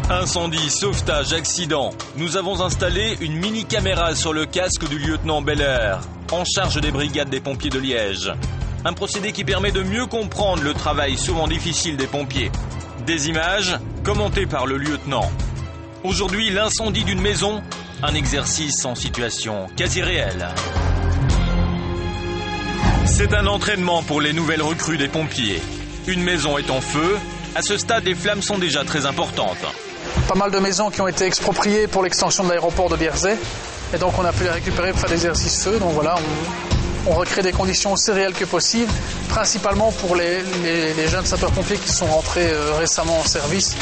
Incendie, sauvetage, accident. Nous avons installé une mini-caméra sur le casque du lieutenant Beller, en charge des brigades des pompiers de Liège. Un procédé qui permet de mieux comprendre le travail souvent difficile des pompiers. Des images commentées par le lieutenant. Aujourd'hui, l'incendie d'une maison, un exercice en situation quasi réelle. C'est un entraînement pour les nouvelles recrues des pompiers. Une maison est en feu. À ce stade, les flammes sont déjà très importantes. Pas mal de maisons qui ont été expropriées pour l'extension de l'aéroport de Bierzet. Et donc on a pu les récupérer pour faire des exercices feu. Donc voilà, on recrée des conditions aussi réelles que possible, principalement pour les jeunes sapeurs-pompiers qui sont rentrés récemment en service.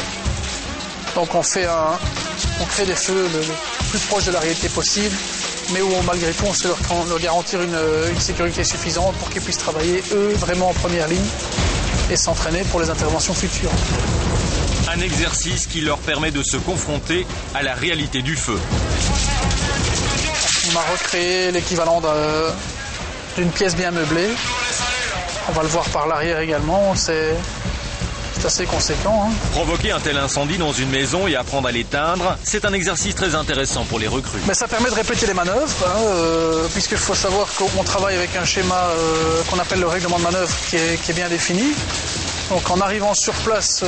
Donc on crée des feux le plus proche de la réalité possible, mais où malgré tout on sait leur garantir une sécurité suffisante pour qu'ils puissent travailler eux vraiment en première ligne et s'entraîner pour les interventions futures. Un exercice qui leur permet de se confronter à la réalité du feu. On a recréé l'équivalent d'une pièce bien meublée. On va le voir par l'arrière également, c'est assez conséquent. Provoquer un tel incendie dans une maison et apprendre à l'éteindre, c'est un exercice très intéressant pour les recrues. Mais ça permet de répéter les manœuvres, puisqu'il faut savoir qu'on travaille avec un schéma qu'on appelle le règlement de manœuvre qui est bien défini. Donc en arrivant sur place,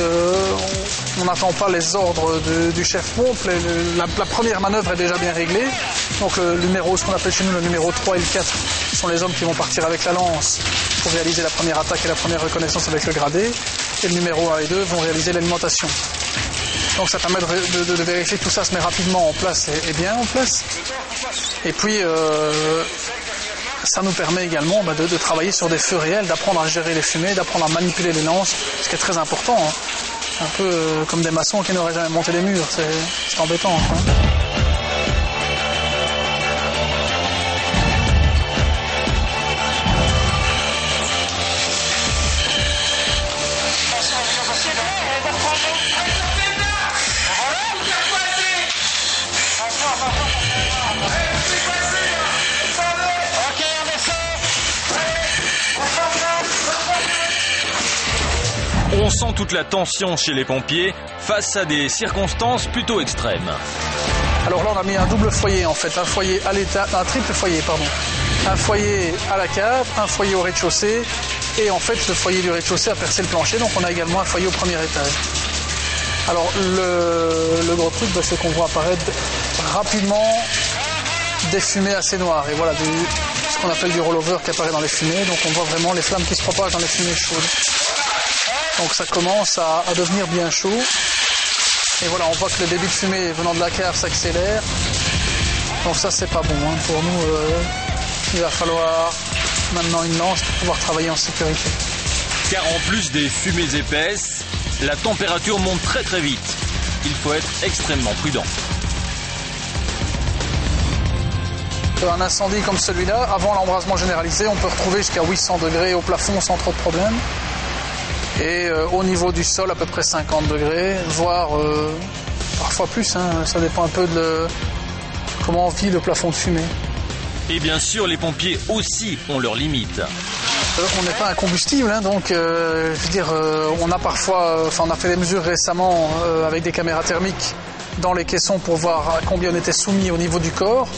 on n'attend pas les ordres du chef pompe. La première manœuvre est déjà bien réglée. Donc le numéro, ce qu'on appelle chez nous le numéro 3 et le 4, sont les hommes qui vont partir avec la lance pour réaliser la première attaque et la première reconnaissance avec le gradé. Et le numéro 1 et 2 vont réaliser l'alimentation. Donc ça permet de vérifier que tout ça se met rapidement en place et bien en place. Et puis ça nous permet également de travailler sur des feux réels, d'apprendre à gérer les fumées, d'apprendre à manipuler les lances, ce qui est très important. Un peu comme des maçons qui n'auraient jamais monté les murs, c'est embêtant. On sent toute la tension chez les pompiers face à des circonstances plutôt extrêmes. Alors là, on a mis un double foyer en fait, un triple foyer, pardon. Un foyer à la cave, un foyer au rez-de-chaussée, et en fait, le foyer du rez-de-chaussée a percé le plancher, donc on a également un foyer au premier étage. Alors le gros truc, c'est qu'on voit apparaître rapidement des fumées assez noires, et voilà, ce qu'on appelle du rollover qui apparaît dans les fumées, donc on voit vraiment les flammes qui se propagent dans les fumées chaudes. Donc ça commence à devenir bien chaud. Et voilà, on voit que le débit de fumée venant de la cave s'accélère. Donc ça, c'est pas bon. Pour nous, il va falloir maintenant une lance pour pouvoir travailler en sécurité. Car en plus des fumées épaisses, la température monte très très vite. Il faut être extrêmement prudent. Un incendie comme celui-là, avant l'embrasement généralisé, on peut retrouver jusqu'à 800 degrés au plafond sans trop de problèmes. Et au niveau du sol, à peu près 50 degrés, voire parfois plus. Ça dépend un peu de comment vit le plafond de fumée. Et bien sûr, les pompiers aussi ont leurs limites. On n'est pas un combustible, donc je veux dire, on a fait des mesures récemment avec des caméras thermiques dans les caissons pour voir à combien on était soumis au niveau du corps.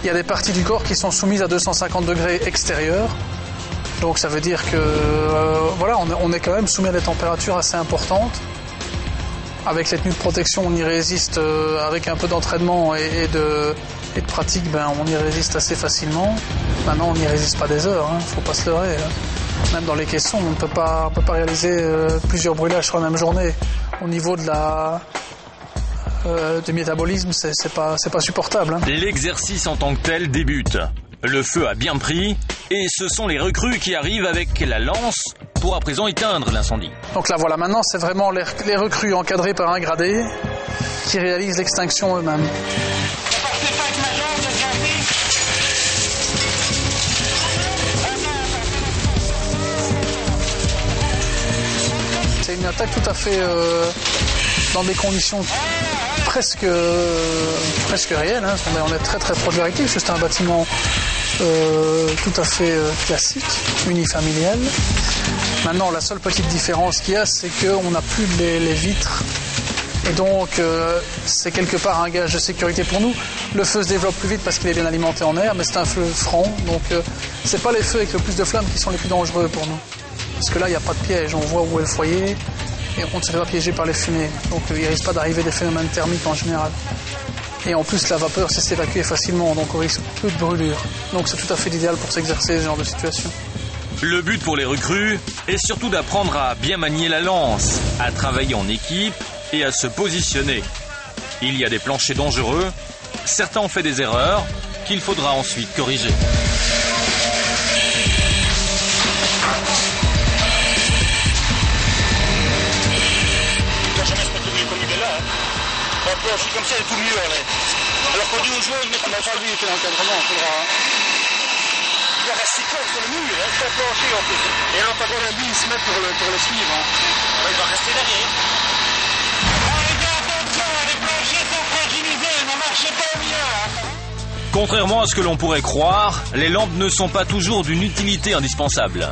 Il y a des parties du corps qui sont soumises à 250 degrés extérieurs. Donc ça veut dire que on est quand même soumis à des températures assez importantes. Avec les tenues de protection, on y résiste avec un peu d'entraînement et de pratique, on y résiste assez facilement. Maintenant, on n'y résiste pas des heures, faut pas se leurrer. Même dans les caissons, on ne peut pas réaliser plusieurs brûlages sur la même journée. Au niveau de du métabolisme, c'est pas supportable. L'exercice en tant que tel débute. Le feu a bien pris et ce sont les recrues qui arrivent avec la lance pour à présent éteindre l'incendie. Donc là voilà, maintenant c'est vraiment les recrues encadrées par un gradé qui réalisent l'extinction eux-mêmes. C'est une attaque tout à fait dans des conditions presque réelles. On est très très proche de la réalité, c'est un bâtiment tout à fait classique, unifamilial. Maintenant, la seule petite différence qu'il y a, c'est qu'on n'a plus les vitres Et donc, c'est quelque part un gage de sécurité pour nous. Le feu se développe plus vite parce qu'il est bien alimenté en air, mais c'est un feu franc. Donc, c'est pas les feux avec le plus de flammes qui sont les plus dangereux pour nous. Parce que là, il n'y a pas de piège. On voit où est le foyer et on ne se fait pas piéger par les fumées. Donc, il risque pas d'arriver des phénomènes thermiques en général. Et en plus, la vapeur sait s'évacuer facilement, donc on risque peu de brûlure. Donc, c'est tout à fait l'idéal pour s'exercer ce genre de situation. Le but pour les recrues est surtout d'apprendre à bien manier la lance, à travailler en équipe et à se positionner. Il y a des planchers dangereux, certains ont fait des erreurs qu'il faudra ensuite corriger. Un plancher comme ça, il est tout mieux, là. Alors qu'on dit aux joueurs, mais comment ça, lui, il était dans l'encadrement, il faudra... Il doit rester comme sur le mur, hein, c'est un plancher en plus. Et l'antagoniste, lui, il se met pour le suivre. Hein. Ouais, il va rester derrière. Les gars, attention, les planchers sont fragilisés, ne marchez pas au milieu. Hein. Contrairement à ce que l'on pourrait croire, les lampes ne sont pas toujours d'une utilité indispensable.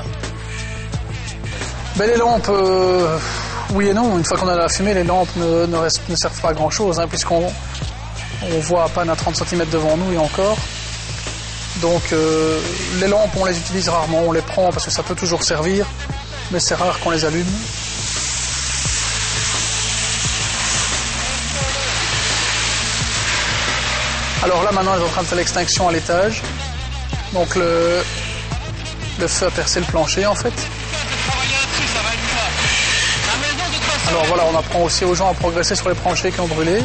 Ben, les lampes... Oui et non, une fois qu'on a la fumée, les lampes ne servent pas à grand chose, hein, puisqu'on voit à peine à 30 cm devant nous et encore. Donc les lampes, on les utilise rarement, on les prend parce que ça peut toujours servir, mais c'est rare qu'on les allume. Alors là maintenant, ils sont en train de faire l'extinction à l'étage. Donc le feu a percé le plancher en fait. Alors voilà, on apprend aussi aux gens à progresser sur les planchers qui ont brûlé.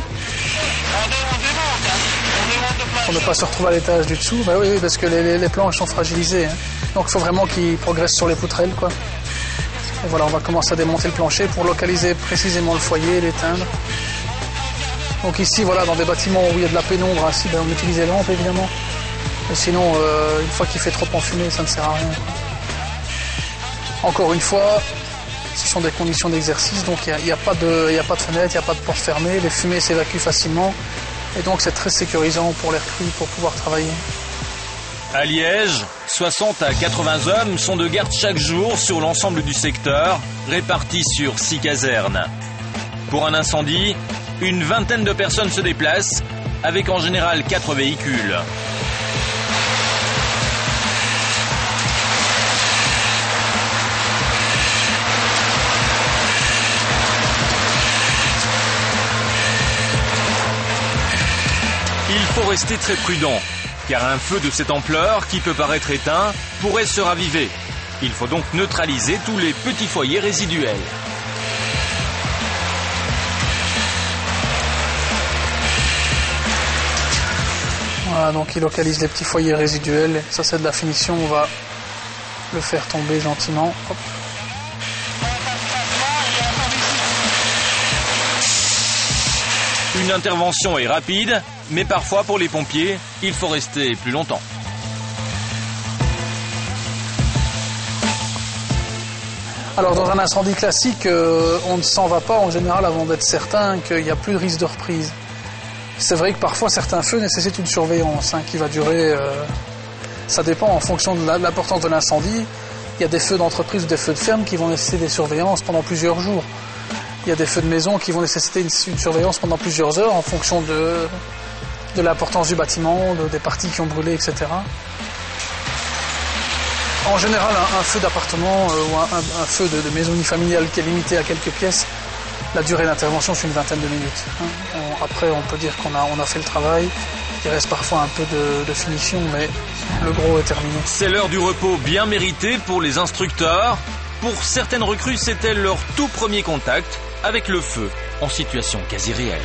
Pour ne pas se retrouver à l'étage du dessous. Bah oui, parce que les planches sont fragilisées. Hein. Donc il faut vraiment qu'ils progressent sur les poutrelles, quoi. Et voilà, on va commencer à démonter le plancher pour localiser précisément le foyer et l'éteindre. Donc ici, voilà, dans des bâtiments où il y a de la pénombre, ainsi, ben, on utilise les lampes, évidemment. Mais sinon, une fois qu'il fait trop enfumé, ça ne sert à rien. Encore une fois, ce sont des conditions d'exercice, donc il n'y a pas de fenêtre, il n'y a pas de porte fermée, les fumées s'évacuent facilement, et donc c'est très sécurisant pour les recrues pour pouvoir travailler. À Liège, 60 à 80 hommes sont de garde chaque jour sur l'ensemble du secteur, répartis sur 6 casernes. Pour un incendie, une vingtaine de personnes se déplacent, avec en général 4 véhicules. Il faut rester très prudent, car un feu de cette ampleur, qui peut paraître éteint, pourrait se raviver. Il faut donc neutraliser tous les petits foyers résiduels. Voilà, donc il localise les petits foyers résiduels. Ça, c'est de la finition. On va le faire tomber gentiment. Hop. Une intervention est rapide, mais parfois pour les pompiers, il faut rester plus longtemps. Alors dans un incendie classique, on ne s'en va pas en général avant d'être certain qu'il n'y a plus de risque de reprise. C'est vrai que parfois certains feux nécessitent une surveillance qui va durer, ça dépend en fonction de l'importance de l'incendie. Il y a des feux d'entreprise ou des feux de ferme qui vont nécessiter des surveillances pendant plusieurs jours. Il y a des feux de maison qui vont nécessiter une surveillance pendant plusieurs heures en fonction de l'importance du bâtiment, des parties qui ont brûlé, etc. En général, un feu d'appartement ou un feu de maison unifamiliale qui est limité à quelques pièces, la durée d'intervention, c'est une vingtaine de minutes. Après, on peut dire qu'on a fait le travail. Il reste parfois un peu de finition, mais le gros est terminé. C'est l'heure du repos bien mérité pour les instructeurs. Pour certaines recrues, c'était leur tout premier contact avec le feu en situation quasi réelle.